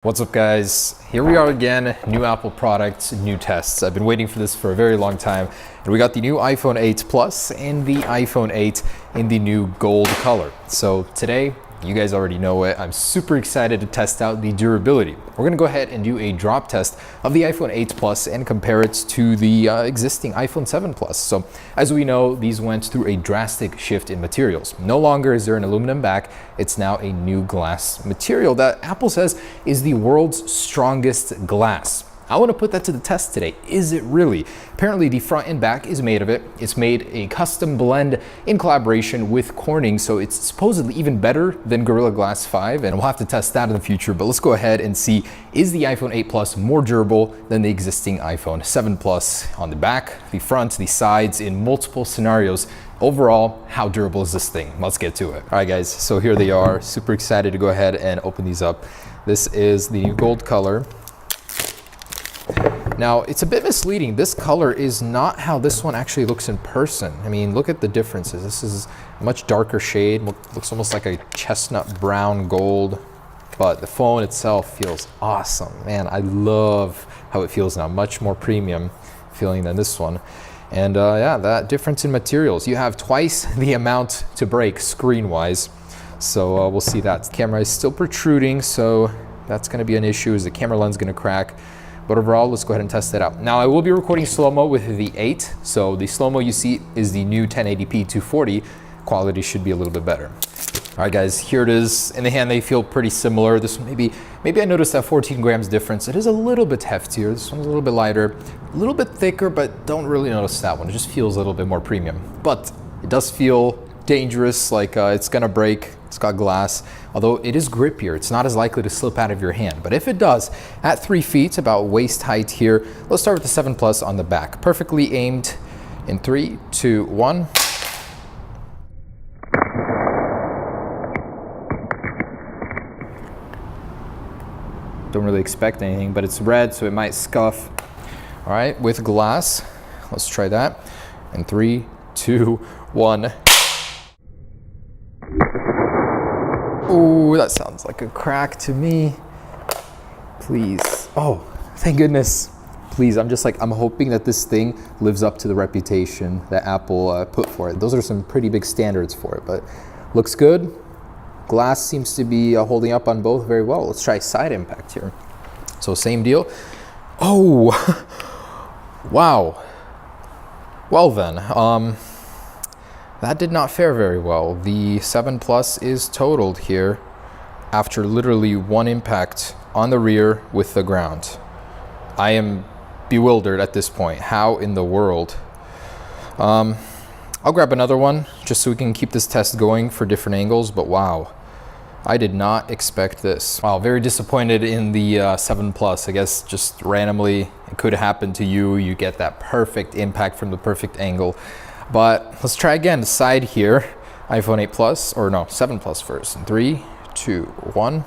What's up, guys? Here we are again, new Apple products, new tests. I've been waiting for this for a very long time. And we got the new iPhone 8 Plus and the iPhone 8 in the new gold color. So today, you guys already know it, I'm super excited to test out the durability. We're gonna go ahead and do a drop test of the iPhone 8 Plus and compare it to the existing iPhone 7 Plus. So as we know, these went through a drastic shift in materials. No longer is there an aluminum back, it's now a new glass material that Apple says is the world's strongest glass. I want to put that to the test today. Is it really? Apparently the front and back is made of it. It's made a custom blend in collaboration with Corning, so it's supposedly even better than Gorilla Glass 5, and we'll have to test that in the future. But let's go ahead and see, is the iPhone 8 Plus more durable than the existing iPhone 7 Plus on the back, the front, the sides, in multiple scenarios? Overall, how durable is this thing? Let's get to it. All right, guys, so here they are. Super excited to go ahead and open these up. This is the new gold color. Now, it's a bit misleading. This color is not how this one actually looks in person. I mean, look at the differences. This is a much darker shade. Looks almost like a chestnut brown gold, but the phone itself feels awesome. Man, I love how it feels now. Much more premium feeling than this one. And yeah, that difference in materials. You have twice the amount to break screen-wise. So we'll see that. The camera is still protruding, so that's gonna be an issue. Is the camera lens gonna crack? But overall, let's go ahead and test it out. Now, I will be recording slow-mo with the 8. So the slow-mo you see is the new 1080p 240. Quality should be a little bit better. All right, guys, here it is. In the hand, they feel pretty similar. This one, maybe I noticed that 14 grams difference. It is a little bit heftier. This one's a little bit lighter, a little bit thicker, but don't really notice that one. It just feels a little bit more premium. But it does feel dangerous, like it's gonna break. It's got glass, although it is grippier. It's not as likely to slip out of your hand. But if it does, at 3 feet, about waist height here, let's start with the 7 Plus on the back. Perfectly aimed in 3, 2, 1. Don't really expect anything, but it's red, so it might scuff. All right, with glass, let's try that. In 3, 2, 1. Oh, that sounds like a crack to me. Please. Oh, thank goodness. Please, I'm hoping that this thing lives up to the reputation that Apple put for it. Those are some pretty big standards for it, but looks good. Glass seems to be holding up on both very well. Let's try side impact here. So same deal. Oh, wow. Well then, that did not fare very well. The 7 Plus is totaled here after literally one impact on the rear with the ground. I am bewildered at this point. How in the world? I'll grab another one just so we can keep this test going for different angles, but wow. I did not expect this. Wow, very disappointed in the 7 Plus. I guess just randomly, it could happen to you. You get that perfect impact from the perfect angle. But let's try again, the side here. iPhone 8 Plus, or no, 7 Plus first. In 3, 2, 1.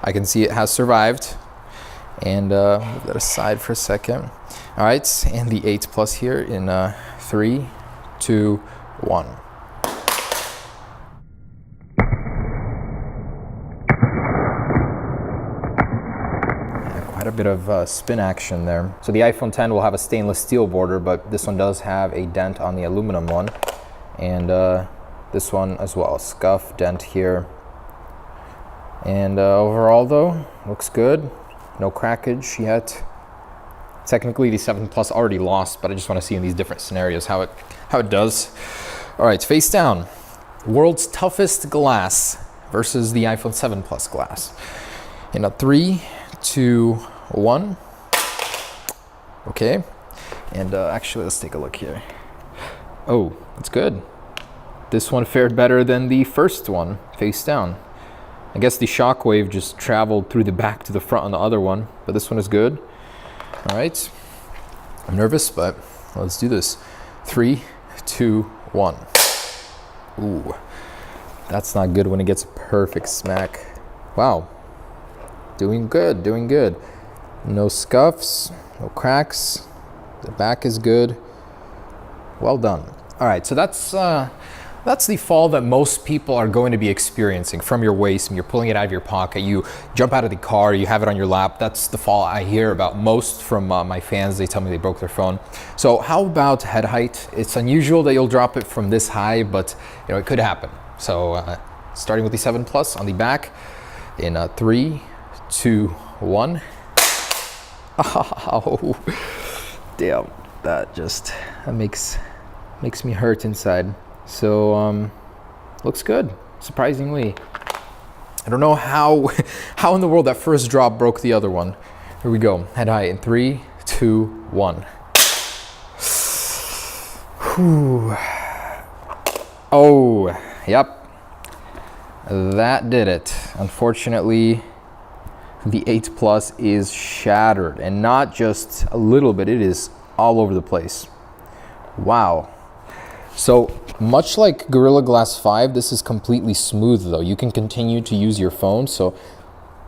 I can see it has survived. And move that aside for a second. All right, and the 8 Plus here in 3, 2, 1. Quite a bit of spin action there. So the iPhone 10 will have a stainless steel border, but this one does have a dent on the aluminum one. And this one as well, scuff, dent here. And overall though, looks good. No crackage yet. Technically the 7 Plus already lost, but I just want to see in these different scenarios how it does. All right, face down. World's toughest glass versus the iPhone 7 Plus glass. In a 3, 2, 1. Okay, and actually let's take a look here. Oh, that's good. This one fared better than the first one, face down. I guess the shockwave just traveled through the back to the front on the other one, but this one is good. All right, I'm nervous, but let's do this. 3, 2, 1. Ooh, that's not good when it gets a perfect smack. Wow, doing good, doing good. No scuffs, no cracks. The back is good. Well done. All right, so that's That's the fall that most people are going to be experiencing from your waist. When you're pulling it out of your pocket, you jump out of the car, you have it on your lap. That's the fall I hear about most from my fans. They tell me they broke their phone. So how about head height? It's unusual that you'll drop it from this high, but it could happen. So starting with the 7 Plus on the back in 3, 2, 1. Oh, damn, that makes me hurt inside. So looks good, surprisingly. I don't know how in the world that first drop broke the other one. Here we go, head height in 3, 2, 1. Whew. Oh, yep, that did it. Unfortunately, the 8 Plus is shattered, and not just a little bit, it is all over the place. Wow. So much like Gorilla Glass 5, this is completely smooth though. You can continue to use your phone, so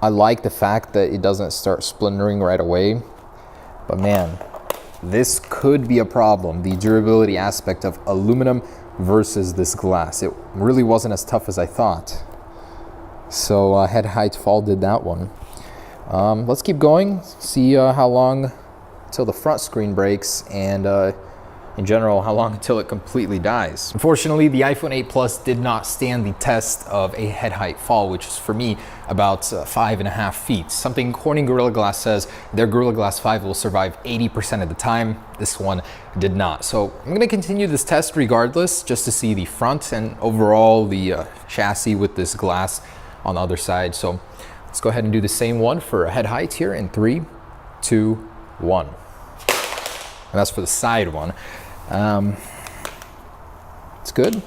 I like the fact that it doesn't start splintering right away. But man, this could be a problem, the durability aspect of aluminum versus this glass. It really wasn't as tough as I thought. So head height fall did that one. Let's keep going, see how long till the front screen breaks, and in general, how long until it completely dies. Unfortunately, the iPhone 8 Plus did not stand the test of a head height fall, which is for me about 5.5 feet. Something Corning Gorilla Glass says their Gorilla Glass 5 will survive 80% of the time. This one did not. So I'm gonna continue this test regardless, just to see the front and overall the chassis with this glass on the other side. So let's go ahead and do the same one for head height here in 3, 2, 1. And that's for the side one. It's good.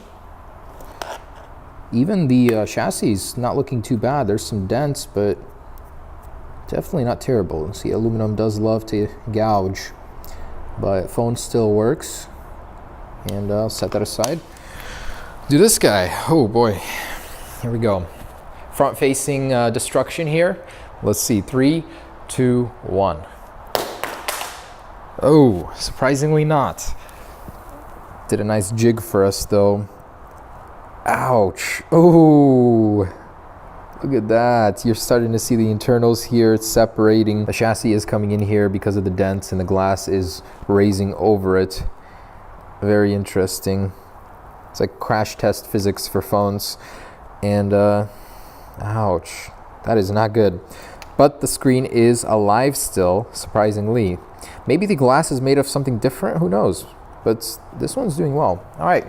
Even the chassis is not looking too bad. There's some dents, but definitely not terrible. See, aluminum does love to gouge, but phone still works. And I'll set that aside. Do this guy. Oh boy. Here we go. Front facing destruction here. Let's see. 3, 2, 1. Oh, surprisingly not. Did a nice jig for us though. Ouch. Oh, look at that. You're starting to see the internals here. It's separating. The chassis is coming in here because of the dents, and the glass is raising over it. Very interesting. It's like crash test physics for phones. And ouch, that is not good. But the screen is alive still, surprisingly. Maybe the glass is made of something different, who knows? But this one's doing well. All right,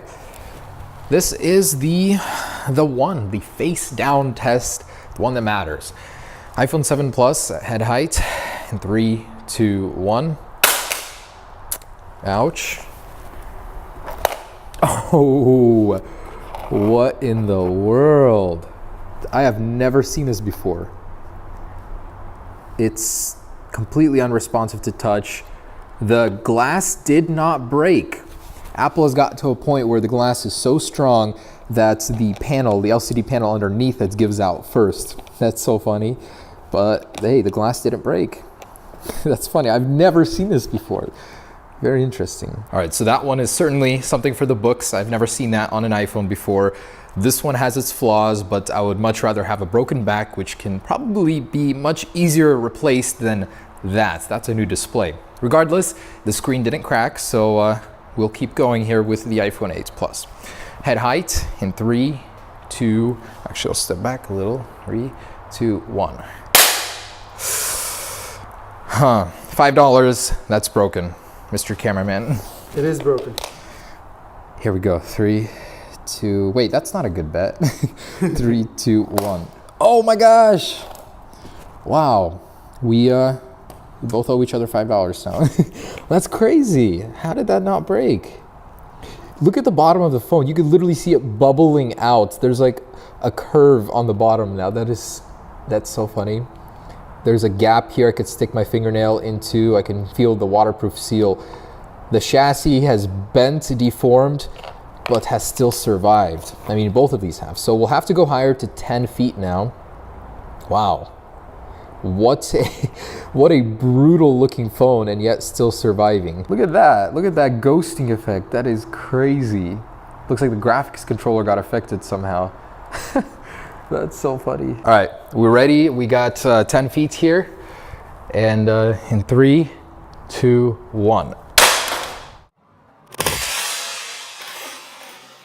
this is the one, the face down test, the one that matters. iPhone 7 Plus head height in 3, 2, 1. Ouch. Oh, what in the world? I have never seen this before. It's completely unresponsive to touch. The glass did not break. Apple has gotten to a point where the glass is so strong that the panel, the LCD panel underneath it gives out first. That's so funny. But hey, the glass didn't break. That's funny. I've never seen this before. Very interesting. All right, so that one is certainly something for the books. I've never seen that on an iPhone before. This one has its flaws, but I would much rather have a broken back, which can probably be much easier replaced than that. That's a new display. Regardless, the screen didn't crack, so we'll keep going here with the iPhone 8 Plus. Head height in 3, 2, actually I'll step back a little. 3, 2, 1. $5, that's broken, Mr. Cameraman. It is broken. Here we go, 3, 2, wait, that's not a good bet. 3, 2, 1. Oh my gosh! Wow, we both owe each other $5 now. That's crazy. How did that not break? Look at the bottom of the phone. You could literally see it bubbling out. There's like a curve on the bottom now. That's so funny. There's a gap here I could stick my fingernail into. I can feel the waterproof seal. The chassis has bent, deformed, but has still survived. I mean, both of these have. So we'll have to go higher to 10 feet now. Wow. What a brutal looking phone, and yet still surviving. Look at that. Look at that ghosting effect. That is crazy. Looks like the graphics controller got affected somehow. That's so funny. All right, we're ready. We got 10 feet here. And in 3, 2, 1.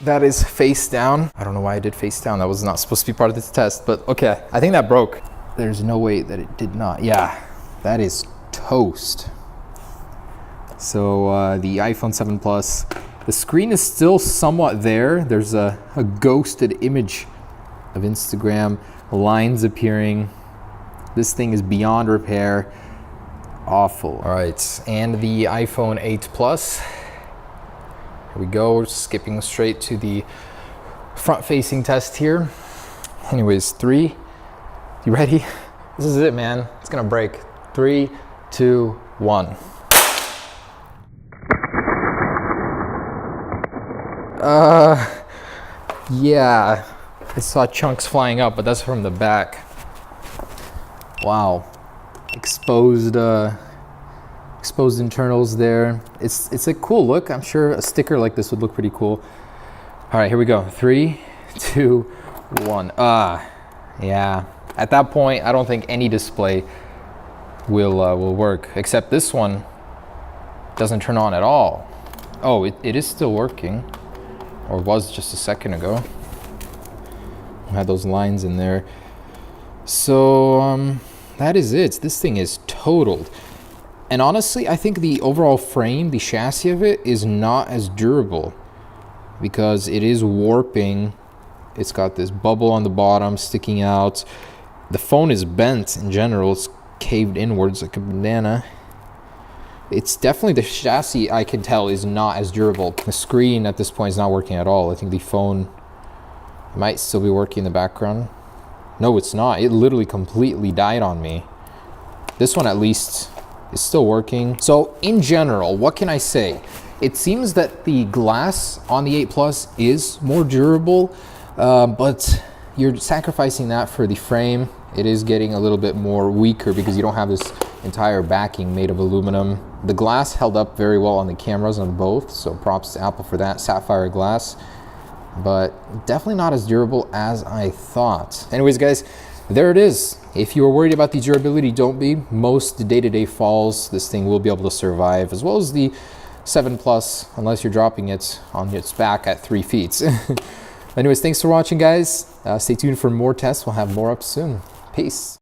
That is face down. I don't know why I did face down. That was not supposed to be part of this test, but okay. I think that broke. There's no way that it did not. Yeah, that is toast. So the iPhone 7 Plus, the screen is still somewhat there. There's a ghosted image of Instagram, lines appearing. This thing is beyond repair. Awful. All right, and the iPhone 8 Plus. Here we go, we're skipping straight to the front-facing test here. Anyways, 3, you ready? This is it, man. It's gonna break. 3, 2, 1. Yeah, I saw chunks flying up, but that's from the back. Wow, exposed internals there. It's a cool look. I'm sure a sticker like this would look pretty cool. All right, here we go. 3, 2, 1. Yeah. At that point, I don't think any display will work, except this one doesn't turn on at all. Oh, it is still working, or was just a second ago. I had those lines in there. So that is it. This thing is totaled. And honestly, I think the overall frame, the chassis of it, is not as durable because it is warping. It's got this bubble on the bottom sticking out. The phone is bent in general. It's caved inwards like a banana. It's definitely the chassis, I can tell, is not as durable. The screen at this point is not working at all. I think the phone might still be working in the background. No, it's not. It literally completely died on me. This one at least is still working. So in general, what can I say? It seems that the glass on the 8 Plus is more durable, but you're sacrificing that for the frame. It is getting a little bit more weaker because you don't have this entire backing made of aluminum. The glass held up very well on the cameras on both, so props to Apple for that, sapphire glass, but definitely not as durable as I thought. Anyways, guys, there it is. If you were worried about the durability, don't be. Most day-to-day falls, this thing will be able to survive, as well as the 7 Plus, unless you're dropping it on its back at 3 feet. Anyways, thanks for watching, guys. Stay tuned for more tests. We'll have more up soon. Peace.